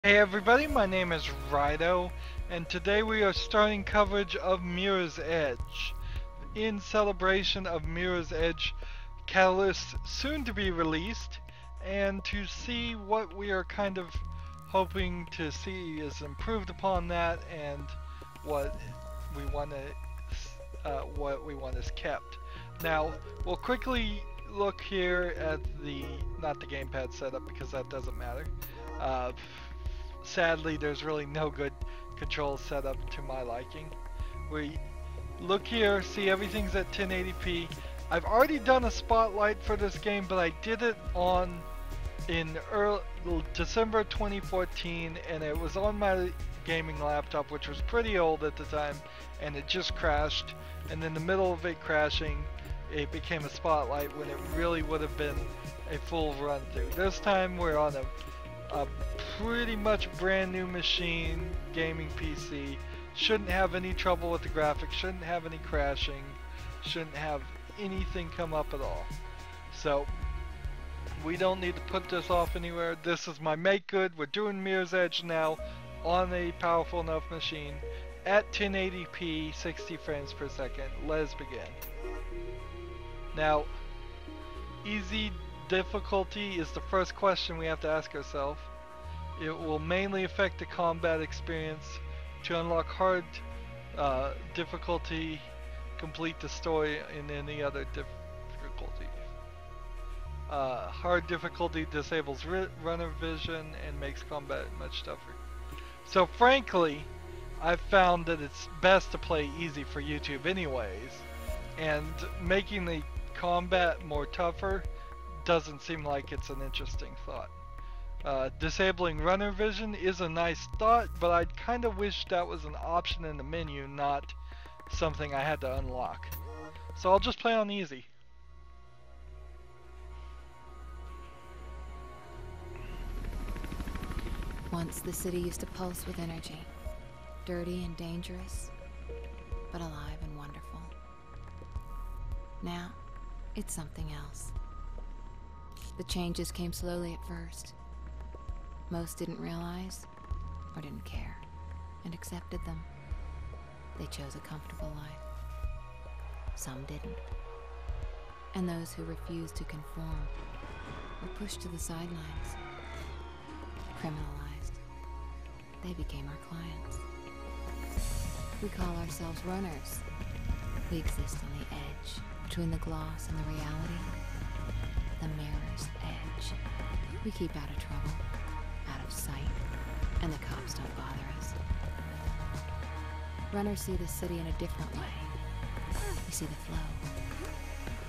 Hey everybody, my name is Rydo, and today we are starting coverage of Mirror's Edge. In celebration of Mirror's Edge Catalyst soon to be released, and to see what we are kind of hoping to see is improved upon that, and what we want is kept. Now, we'll quickly look here at not the gamepad setup because that doesn't matter. Uh, Sadly, there's really no good control setup to my liking. We look here, see everything's at 1080p. I've already done a spotlight for this game, but I did it in December 2014, and it was on my gaming laptop, which was pretty old at the time, and it just crashed. And in the middle of it crashing, it became a spotlight when it really would have been a full run through. This time we're on a pretty much brand new machine, gaming PC. Shouldn't have any trouble with the graphics, shouldn't have any crashing, shouldn't have anything come up at all. So we don't need to put this off anywhere. This is my make good. We're doing Mirror's Edge now on a powerful enough machine at 1080p 60 frames per second. Let's begin. Now, easy difficulty is the first question we have to ask ourselves. It will mainly affect the combat experience. To unlock hard difficulty, complete the story in any other difficulty. Hard difficulty disables runner vision and makes combat much tougher. So frankly, I've found that it's best to play easy for YouTube anyways, and making the combat more tougher doesn't seem like it's an interesting thought. Disabling runner vision is a nice thought, but I'd kind of wish that was an option in the menu, not something I had to unlock. So I'll just play on easy. Once the city used to pulse with energy, dirty and dangerous, but alive and wonderful. Now, it's something else. The changes came slowly at first. Most didn't realize, or didn't care, and accepted them. They chose a comfortable life. Some didn't. And those who refused to conform were pushed to the sidelines, criminalized. They became our clients. We call ourselves runners. We exist on the edge, between the gloss and the reality. The mirror's edge. We keep out of trouble, out of sight, and the cops don't bother us. Runners see the city in a different way. We see the flow.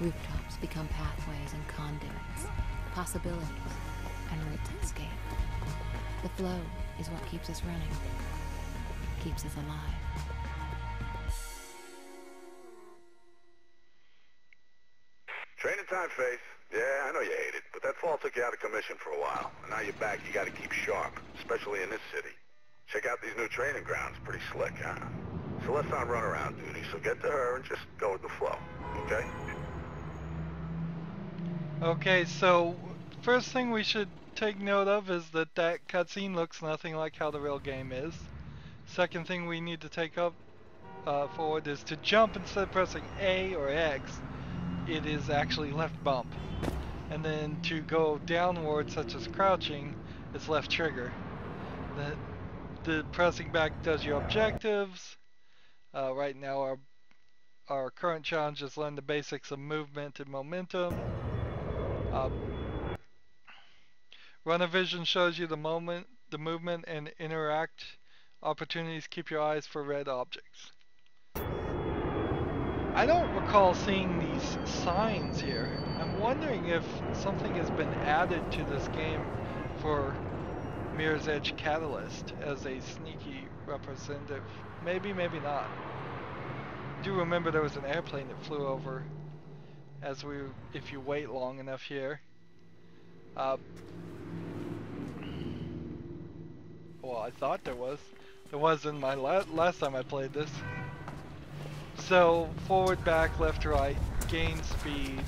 Rooftops become pathways and conduits, possibilities, and routes of escape. The flow is what keeps us running, keeps us alive. Training time, Faith. Yeah, I know you hate it, but that fall took you out of commission for a while. And now you're back, you gotta keep sharp, especially in this city. Check out these new training grounds, pretty slick, huh? Celeste's on runaround duty, so get to her and just go with the flow, okay? Okay, so first thing we should take note of is that cutscene looks nothing like how the real game is. Second thing we need to take up forward is to jump instead of pressing A or X. It is actually left bump. And then to go downward, such as crouching, it's left trigger. The pressing back does your objectives. Right now our current challenge is learn the basics of movement and momentum. Runner vision shows you the movement and interact opportunities. Keep your eyes for red objects. I don't recall seeing these signs here. I'm wondering if something has been added to this game for Mirror's Edge Catalyst as a sneaky representative. Maybe, maybe not. I do remember there was an airplane that flew over if you wait long enough here. Well, I thought there was. There was in my last time I played this. So, forward, back, left, right, gain speed,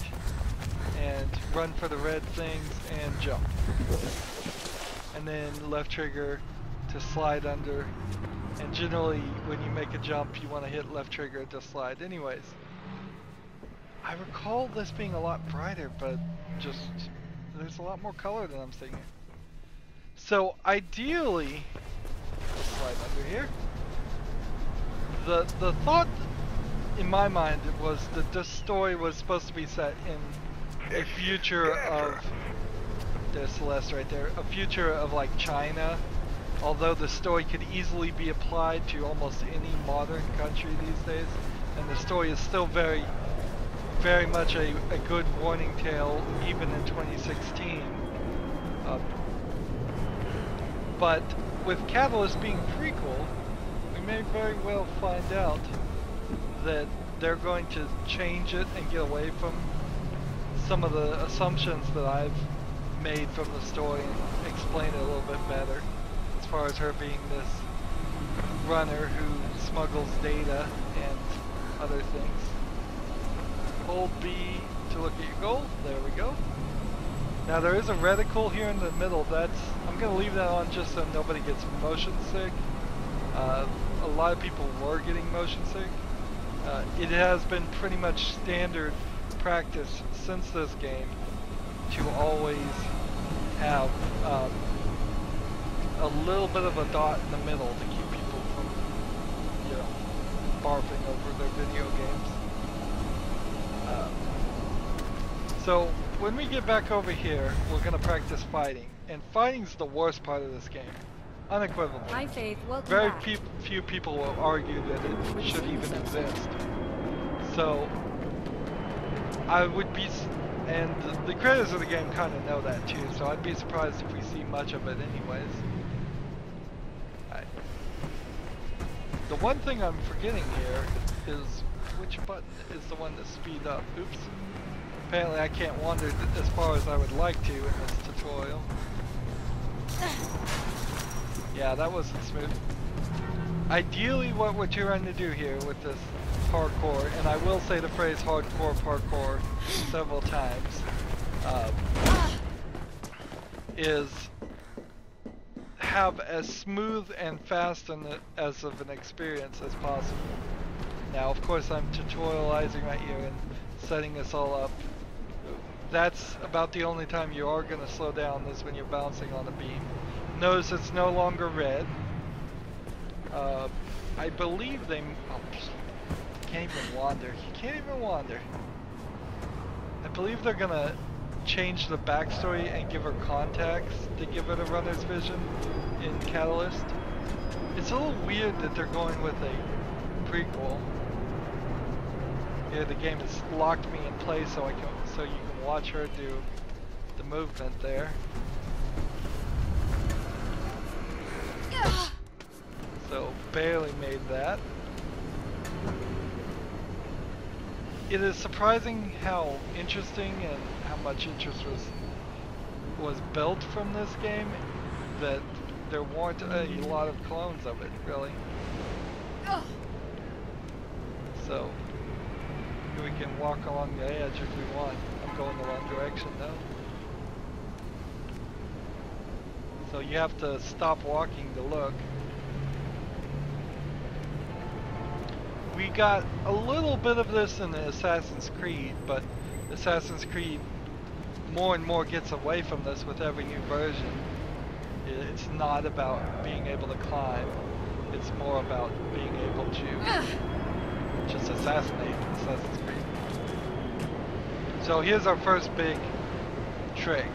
and run for the red things, and jump. And then left trigger to slide under, and generally when you make a jump you want to hit left trigger to slide. Anyways, I recall this being a lot brighter, but just there's a lot more color than I'm seeing here. So ideally, slide under here. The thought in my mind was that this story was supposed to be set in a future of, there's Celeste right there, a future of like China, although the story could easily be applied to almost any modern country these days, and the story is still very much a good warning tale even in 2016. But with Catalyst being prequel, we may very well find out that they're going to change it and get away from some of the assumptions that I've made from the story and explain it a little bit better, as far as her being this runner who smuggles data and other things. Hold B to look at your goal. There we go. Now there is a reticle here in the middle. I'm going to leave that on just so nobody gets motion sick. A lot of people were getting motion sick. It has been pretty much standard practice since this game to always have a little bit of a dot in the middle to keep people from, you know, barfing over their video games. So when we get back over here, we're going to practice fighting, and fighting's the worst part of this game, unequivocally. Hi, Faith. Welcome Very back. few people will argue that it should even exist. So I would be, and the creators of the game kind of know that too, so I'd be surprised if we see much of it anyways. Alright. The one thing I'm forgetting here is which button is the one to speed up. Oops. Apparently I can't wander as far as I would like to in this tutorial. Yeah, that wasn't smooth. Ideally what we're trying to do here with this parkour, and I will say the phrase hardcore parkour several times, is have as smooth and fast as of an experience as possible. Now of course I'm tutorializing right here and setting this all up. That's about the only time you are going to slow down is when you're bouncing on a beam. Notice it's no longer red. I believe they... Oh, can't even wander. You can't even wander. I believe they're going to change the backstory and give her contacts to give it a runner's vision in Catalyst. It's a little weird that they're going with a prequel. Here the game has locked me in place so you can watch her do the movement there. So barely made that. It is surprising how interesting and how much interest was built from this game that there weren't a lot of clones of it, really. So we can walk along the edge if we want. I'm going the wrong direction though. So you have to stop walking to look. We got a little bit of this in the Assassin's Creed, but Assassin's Creed more and more gets away from this with every new version. It's not about being able to climb. It's more about being able to just assassinate Assassin's Creed. So here's our first big trick.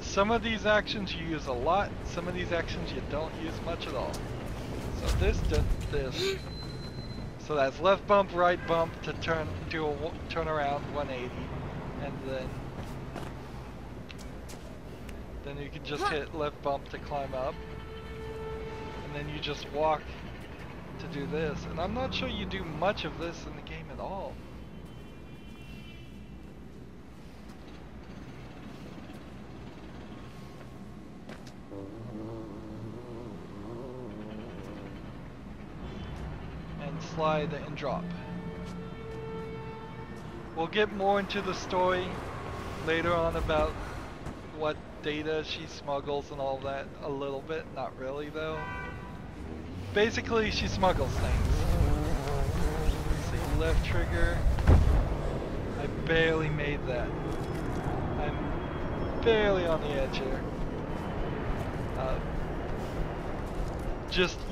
Some of these actions you use a lot, some of these actions you don't use much at all. So this did this. So that's left bump, right bump to turn around 180, and then you can just hit left bump to climb up, and then you just walk to do this. And I'm not sure you do much of this in the game at all. Slide and drop. We'll get more into the story later on about what data she smuggles and all that a little bit. Not really though. Basically, she smuggles things. Let's see, left trigger. I barely made that. I'm barely on the edge here.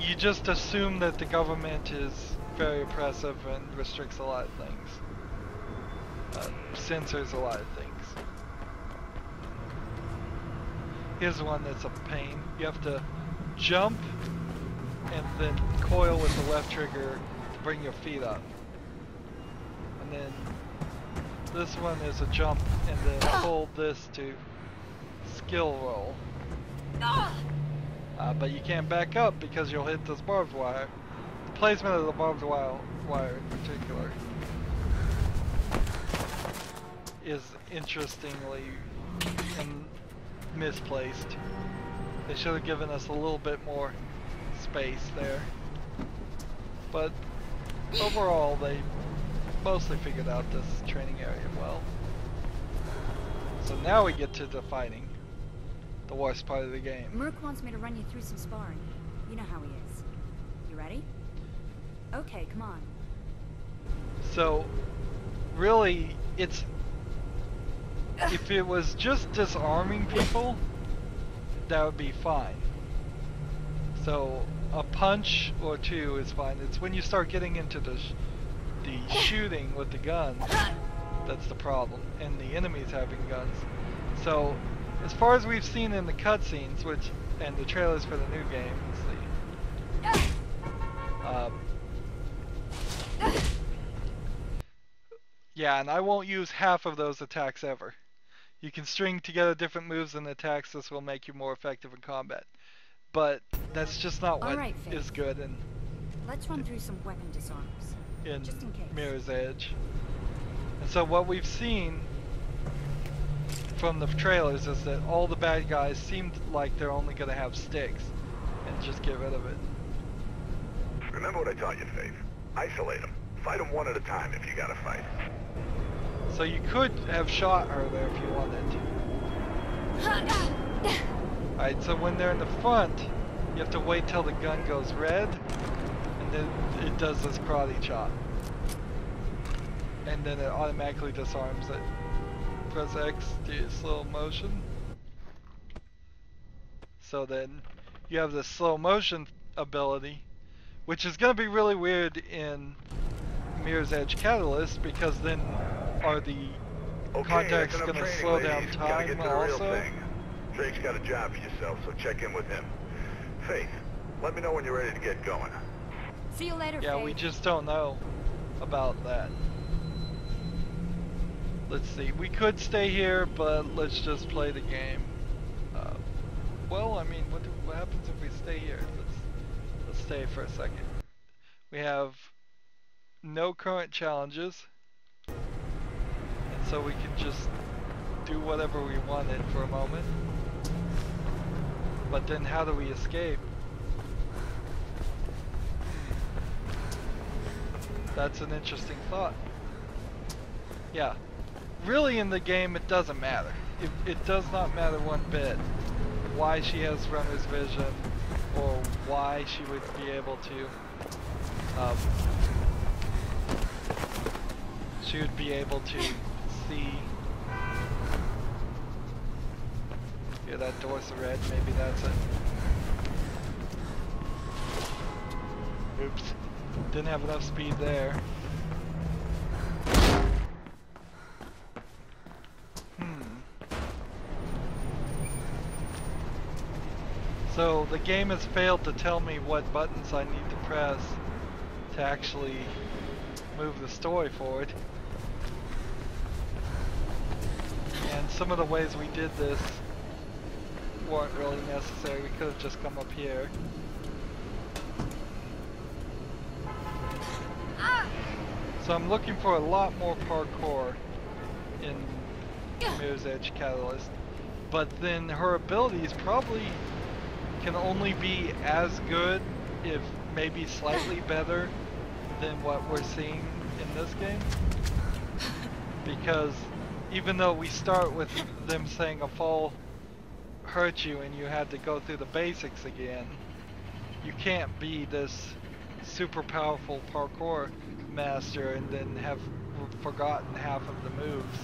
You just assume that the government is very oppressive and restricts a lot of things. Censors a lot of things. Here's one that's a pain. You have to jump and then coil with the left trigger to bring your feet up. And then this one is a jump and then hold this to skill roll. But you can't back up because you'll hit this barbed wire. The placement of the barbed wire in particular is interestingly misplaced. They should have given us a little bit more space there. But overall, they mostly figured out this training area well. So now we get to the fighting. The worst part of the game. Merc wants me to run you through some sparring. You know how he is. You ready? Okay, come on. So, really, it's... if it was just disarming people, that would be fine. So, a punch or two is fine. It's when you start getting into the shooting with the guns, that's the problem. And the enemies having guns. So, as far as we've seen in the cutscenes, and the trailers for the new game, yeah, and I won't use half of those attacks ever. You can string together different moves and attacks. This will make you more effective in combat. But that's just not what is good in. Let's run through some weapon disarms. Just in case. Mirror's Edge. And so what we've seen from the trailers is that all the bad guys seemed like they're only going to have sticks and just get rid of it. Remember what I taught you, Faith. Isolate them. Fight them one at a time if you gotta fight. So you could have shot her there if you wanted to. Alright, so when they're in the front, you have to wait till the gun goes red, and then it does this karate chop. And then it automatically disarms it. Press X to slow motion. So then you have the slow motion ability, which is going to be really weird in Mirror's Edge Catalyst, because then are the contacts going to slow down time also? Drake's got a job for yourself, so check in with him. Faith, let me know when you're ready to get going. See you later, Yeah, Faith. we just don't know about that. Let's see, we could stay here, but let's just play the game. Well, I mean, what happens if we stay here? Let's stay for a second. We have no current challenges, and so we can just do whatever we wanted for a moment. But then how do we escape? That's an interesting thought. Yeah. Really in the game it doesn't matter. It does not matter one bit why she has runner's vision or why she would be able to see. Yeah, that door's red, maybe that's it. Oops. Didn't have enough speed there. So the game has failed to tell me what buttons I need to press to actually move the story forward. And some of the ways we did this weren't really necessary. We could have just come up here. So I'm looking for a lot more parkour in Mirror's Edge Catalyst. But then her abilities probably can only be as good, if maybe slightly better, than what we're seeing in this game. Because even though we start with them saying a fall hurt you and you had to go through the basics again, you can't be this super powerful parkour master and then have forgotten half of the moves.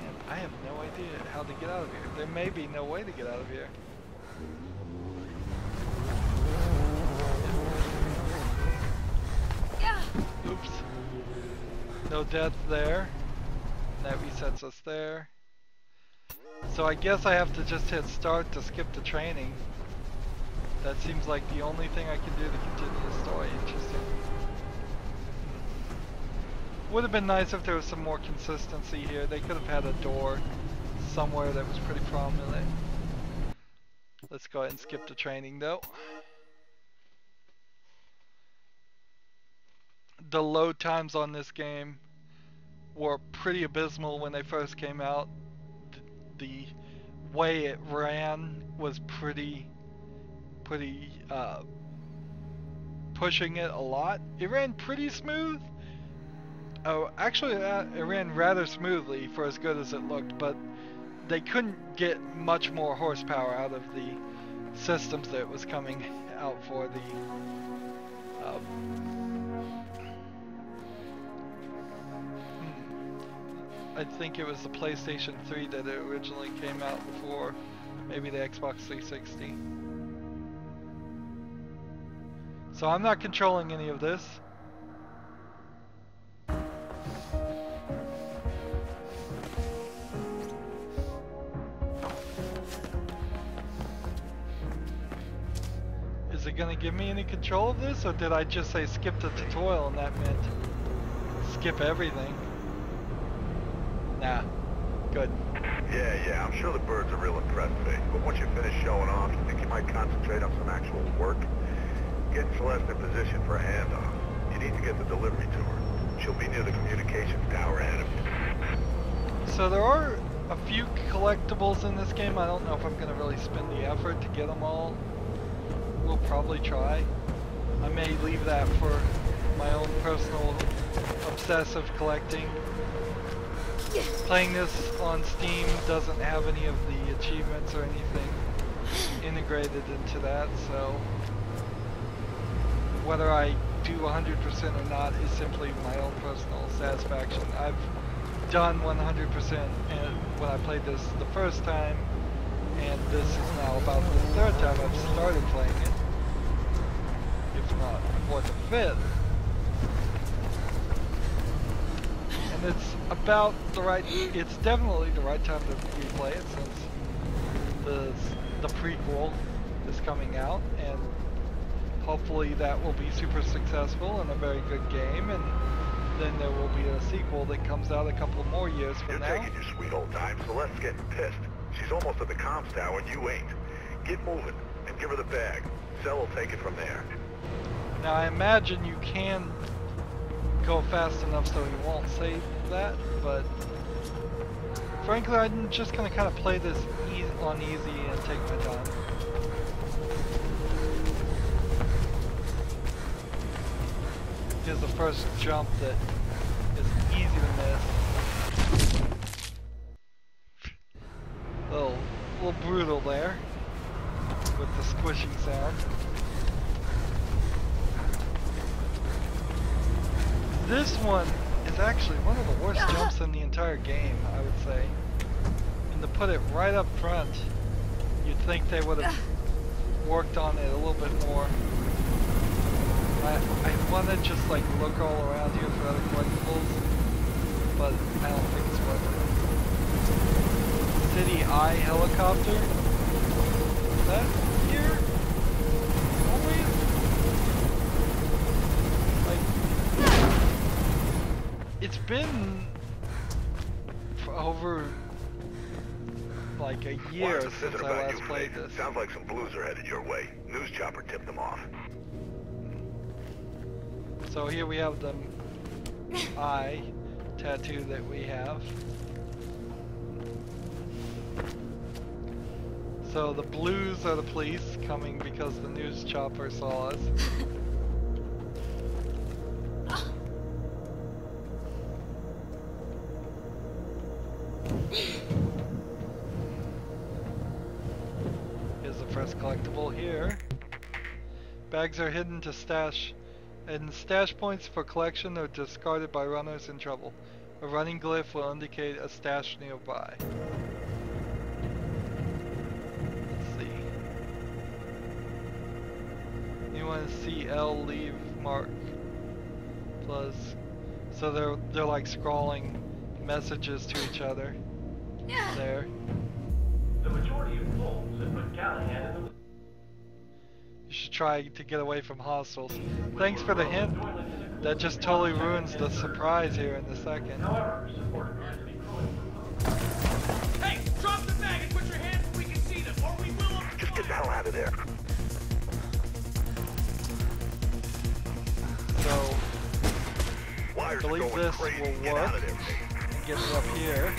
And I have no idea how to get out of here. There may be no way to get out of here. Oops. No death there. That resets us there. So I guess I have to just hit start to skip the training. That seems like the only thing I can do to continue the story. Interesting. Would have been nice if there was some more consistency here. They could have had a door somewhere that was pretty prominent. Let's go ahead and skip the training though. The load times on this game were pretty abysmal when they first came out. The way it ran was pretty pushing it a lot. It ran pretty smooth. Oh, actually it ran rather smoothly for as good as it looked, but they couldn't get much more horsepower out of the systems that was coming out for the I think it was the PlayStation 3 that it originally came out before, maybe the Xbox 360. So I'm not controlling any of this. Is it gonna give me any control of this, or did I just say skip the tutorial and that meant skip everything? Nah, good. Yeah, I'm sure the birds are real impressed, Faye. But once you finish showing off, you think you might concentrate on some actual work? Get Celeste in position for a handoff. You need to get the delivery to her. She'll be near the communications tower ahead of you. So there are a few collectibles in this game. I don't know if I'm gonna really spend the effort to get them all. We'll probably try. I may leave that for my own personal obsessive collecting. Playing this on Steam doesn't have any of the achievements or anything integrated into that, so whether I do 100% or not is simply my own personal satisfaction. I've done 100% and when I played this the first time, and this is now about the third time I've started playing it, if not fourth or fifth. And it's about the right, it's definitely the right time to replay it since the prequel is coming out, and hopefully that will be super successful and a very good game, and then there will be a sequel that comes out a couple more years from now. You're taking your sweet old time, Celeste's getting pissed. She's almost at the comms tower and you ain't. Get moving and give her the bag. Cell will take it from there. Now I imagine you can go fast enough so he won't say that, but frankly I'm just gonna kind of play this on easy and take my time. Here's the first jump that is easy to miss. A little brutal there with the squishing sound. This one is actually one of the worst jumps in the entire game, I would say. And to put it right up front, you'd think they would have worked on it a little bit more. I want to just like look all around here for other collectibles, but I don't think it's worth it. City Eye helicopter? Is that here? Always? Like, it's been for over like a year since I last played this. Sounds like some blues are headed your way. News chopper tipped them off. So here we have the eye tattoo that we have. So the blues are the police coming because the news chopper saw us. Here's the first collectible here. Bags are hidden to stash, and stash points for collection are discarded by runners in trouble. A running glyph will indicate a stash nearby. Let's see. Anyone see L leave mark plus? So they're like scrawling messages to each other. There. The majority of polls have put Callahan in the... You should try to get away from hostiles. Thanks for the hint. That just totally ruins the surprise here in a second. However, support appears to be growing from... Hey, drop the bag and put your hands where we can see them, or we will... Just get the hell out of there. So, I Wires believe going this crazy. will Get out work. of there, Faith. Get me up here.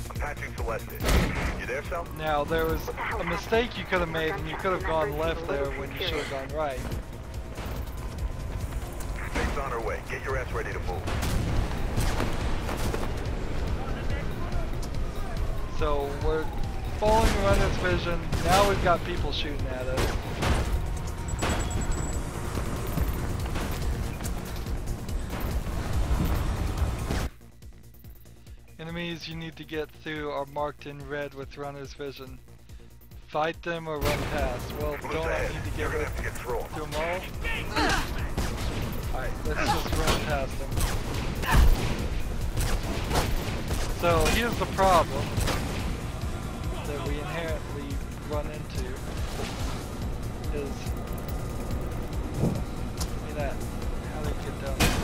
I'm patching Celeste in. You there, Sal? Now, there was a mistake you could have made, and you could have gone left there when you should have gone right. Faith's on her way. Get your ass ready to move. So, we're following the runner's vision. Now we've got people shooting at us. Enemies you need to get through are marked in red with runner's vision. Fight them or run past. Well, Who's don't I ahead? need to You're get gonna have to get through 'em. through them all? Alright, let's just run past them. So, here's the problem that we inherently run into is... Give me that. How do you get down there?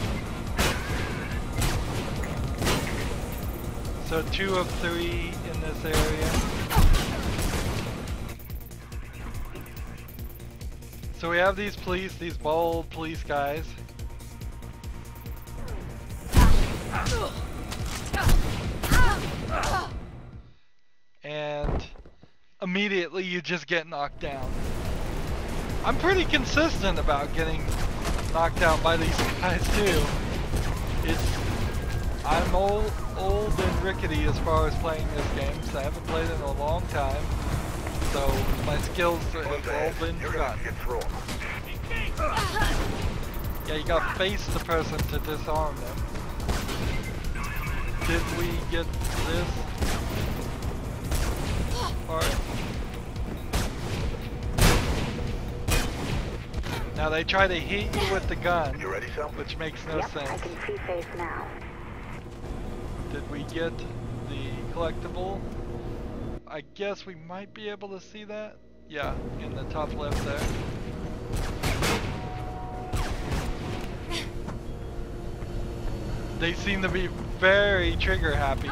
So 2 of 3 in this area. So we have these police, these bold police guys. And immediately you just get knocked down. I'm pretty consistent about getting knocked out by these guys too. I'm old and rickety as far as playing this game, so I haven't played it in a long time. So my skills have all been forgotten. Yeah, you gotta face the person to disarm them. Did we get this part? Now they try to hit you with the gun, You ready, Sal? which makes no sense. I can see Faith now. Did we get the collectible? I guess we might be able to see that. Yeah, in the top left there. They seem to be very trigger happy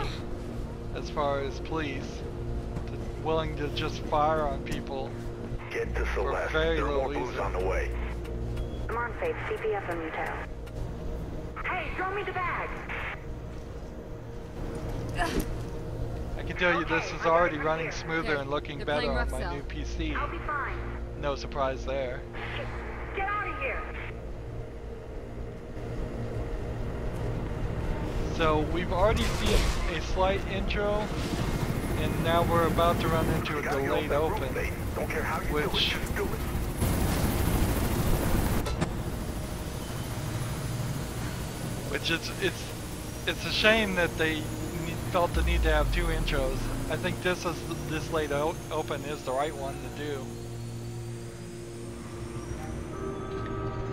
as far as police. Willing to just fire on people. Get to For Celeste. very There are more little booze reason. on the way. I'm on Faith. CPF on Muto. Hey, throw me the bag! I can tell you this is already running smoother and looking They're better playing on rough my cell. new PC. I'll be fine. No surprise there. Get out of here! So we've already seen a slight intro, and now we're about to run into a You gotta get off delayed that roof, open, Faith. Don't care how you do it, which just do it. it's a shame that they felt the need to have 2 intros. I think this late open is the right one to do.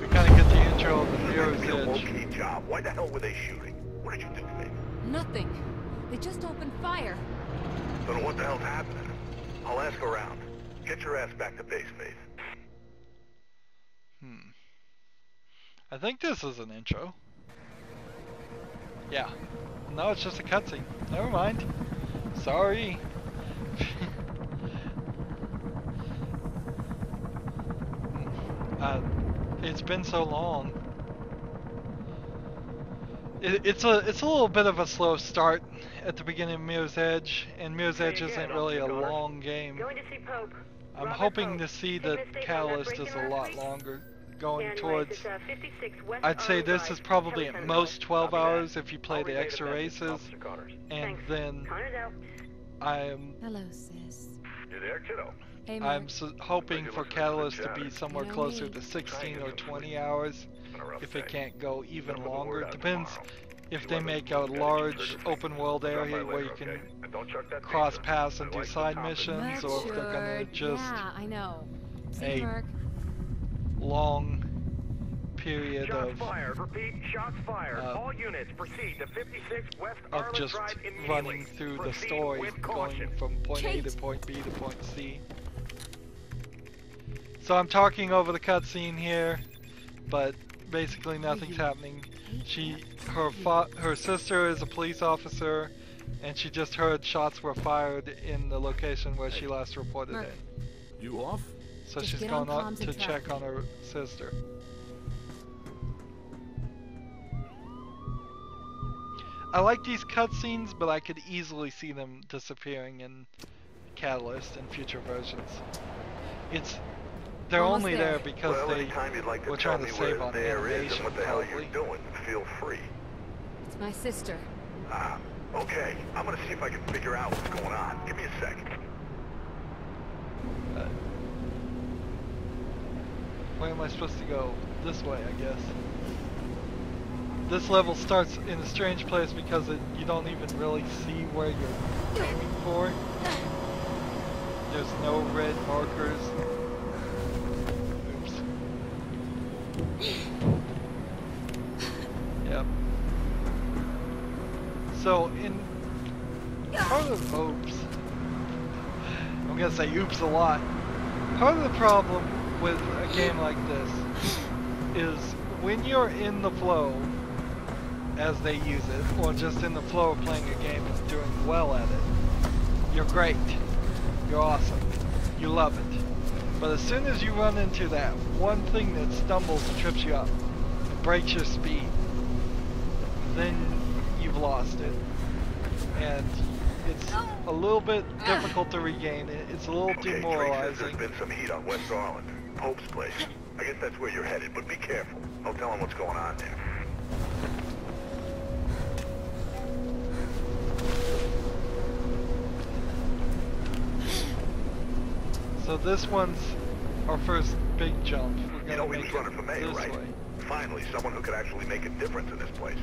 We kind of get the intro of the Mirror's This is a Edge. low-key job. Why the hell were they shooting? What did you do, Faith? Nothing. They just opened fire. Don't know what the hell's happening. I'll ask around. Get your ass back to base, Faith. I think this is an intro. Yeah. No, it's just a cutscene. Never mind. Sorry. It's been so long. It's a little bit of a slow start at the beginning of Mirror's Edge, and Mirror's Edge isn't really a long game. Going to see Pope. I'm Robert hoping Pope. to see His that mistake on that Catalyst break-in is a last lot week? longer going And towards, it's 56 West I'd say Arnold this Drive, is probably at telephone most 12 Copy that. hours if you play I'll the relay extra message to races, Officer Connors. and Thanks. then Connor's out. I'm Hello, sis. You there, kiddo? Hey, Mark. hoping you for listen to us Catalyst to chatter. be somewhere You know closer me. to Try and 16 get or some 20 sleep. hours It's been a rough if day. it can't go even Gonna put the longer. word It out depends tomorrow. if See they whether make you a got any large triggers. open world Drop by area where later, you can okay? And don't chuck that cross pizza. paths and I do like the side toppings. missions, or if they're gonna Matured. just Yeah, I know. See Hey. you, Mark. long period Shots of fired. Repeat, shots fired. uh, All units proceed to 56 West of Arlen just Drive immediately. running through the Proceed story, with going caution. from point A to Kate. point B to point C. So I'm talking over the cutscene here, but basically nothing's happening. Her sister is a police officer, and she just heard shots were fired in the location where she last reported Mark. it. You off? So Just she's get on gone up comms to and track check me. on her sister. I like these cutscenes, but I could easily see them disappearing in Catalyst and future versions. They're Almost only there. there because Well, they anytime you'd like to were tell trying me to where save on there is animation, and what the hell probably. you're doing, feel free. It's my sister. Okay. I'm gonna see if I can figure out what's going on. Give me a second. Where am I supposed to go? This way, I guess. This level starts in a strange place because you don't even really see where you're aiming for. There's no red markers. Oops. Yep. So part of oops. I'm gonna say oops a lot. Part of the problem with a game like this is when you're in the flow, as they use it, or just in the flow of playing a game and doing well at it, you're great. You're awesome. You love it. But as soon as you run into that one thing that stumbles and trips you up and breaks your speed, then you've lost it. And it's a little bit difficult to regain it. It's a little Okay, Drake says demoralizing. there's been some heat on West Arlen. Pope's place. I guess that's where you're headed, but be careful. I'll tell him what's going on there. So this one's our first big jump. We're You gonna know, he make was it running for mayor, this right? way. Finally, someone who could actually make a difference in this place.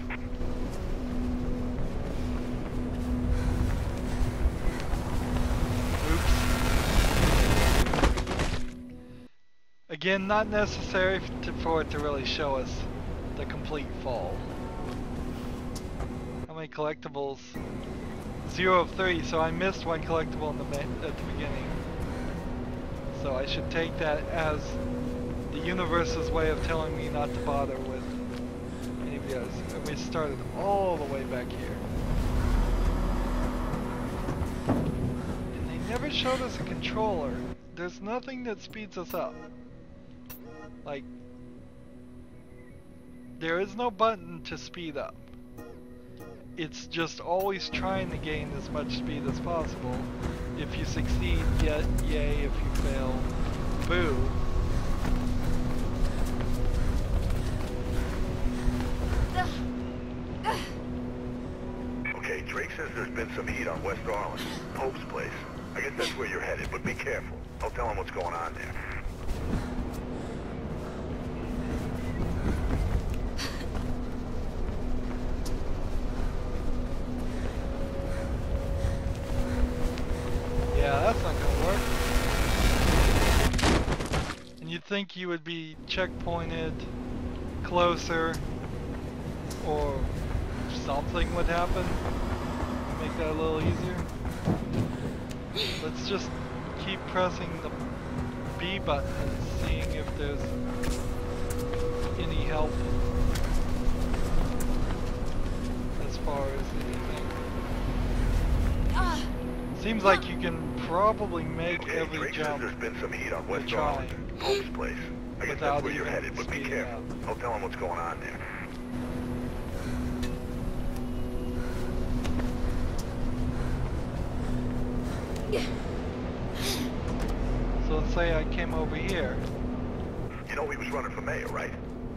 Again, not necessary for it to really show us the complete fall. How many collectibles? 0 of 3, so I missed one collectible in at the beginning. So I should take that as the universe's way of telling me not to bother with any videos. And we started all the way back here. And they never showed us a controller. There's nothing that speeds us up. Like, there is no button to speed up. It's just always trying to gain as much speed as possible. If you succeed, yay. If you fail, boo. Okay, Drake says there's been some heat on West Arlen. Pope's place. I guess that's where you're headed, but be careful. I'll tell him what's going on there. Yeah, that's not gonna work. And you'd think you would be checkpointed closer, or something would happen. Make that a little easier. Let's just keep pressing the B button and seeing if there's any help as far as anything. Seems like you can probably make Okay, every Drake says jump there's been some heat on West trying. Arlen. Pope's place. I guess Without that's where you're even headed, but be speeding careful. up. I'll tell him what's going on there. So let's say I came over here. You know he was running for mayor, right?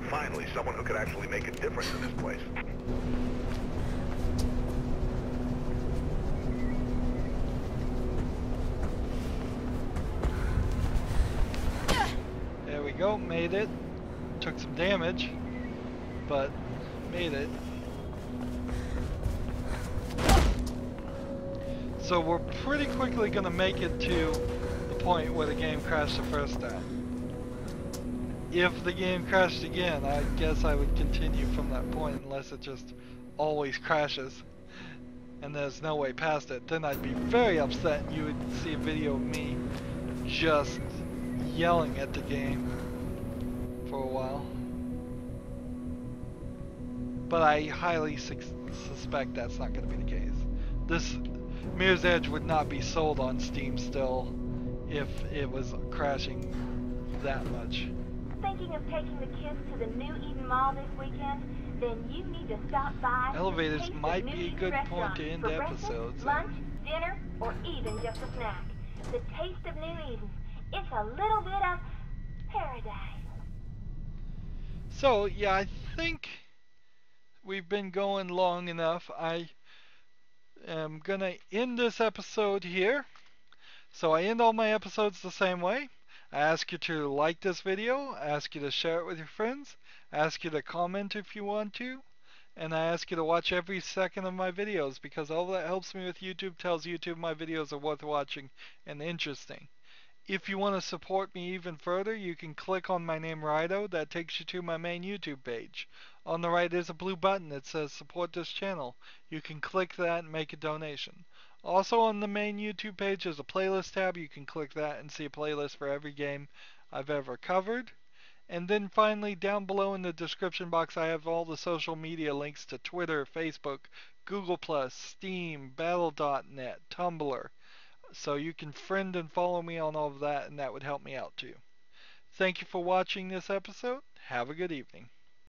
Finally, someone who could actually make a difference in this place. There we go, made it. Took some damage, but made it. So we're pretty quickly gonna make it to the point where the game crashed the first time. If the game crashed again, I guess I would continue from that point unless it just always crashes and there's no way past it. Then I'd be very upset and you would see a video of me just yelling at the game for a while. But I highly suspect that's not going to be the case. This Mirror's Edge would not be sold on Steam still if it was crashing that much. Thinking of taking the kids to the New Eden Mall this weekend? Then you need to stop by. Elevators Taste of might New be a Eden good point restaurant to end for breakfast, episodes. lunch, dinner, or even just a snack. The taste of New Eden. It's a little bit of paradise. So, yeah, I think we've been going long enough. I am going to end this episode here. So I end all my episodes the same way. I ask you to like this video, I ask you to share it with your friends, I ask you to comment if you want to, and I ask you to watch every second of my videos because all that helps me with YouTube, tells YouTube my videos are worth watching and interesting. If you want to support me even further, you can click on my name Rydo. That takes you to my main YouTube page. On the right is a blue button that says support this channel. You can click that and make a donation. Also on the main YouTube page is a playlist tab. You can click that and see a playlist for every game I've ever covered. And then finally down below in the description box I have all the social media links to Twitter, Facebook, Google+, Steam, Battle.net, Tumblr. So you can friend and follow me on all of that, and that would help me out too. Thank you for watching this episode. Have a good evening.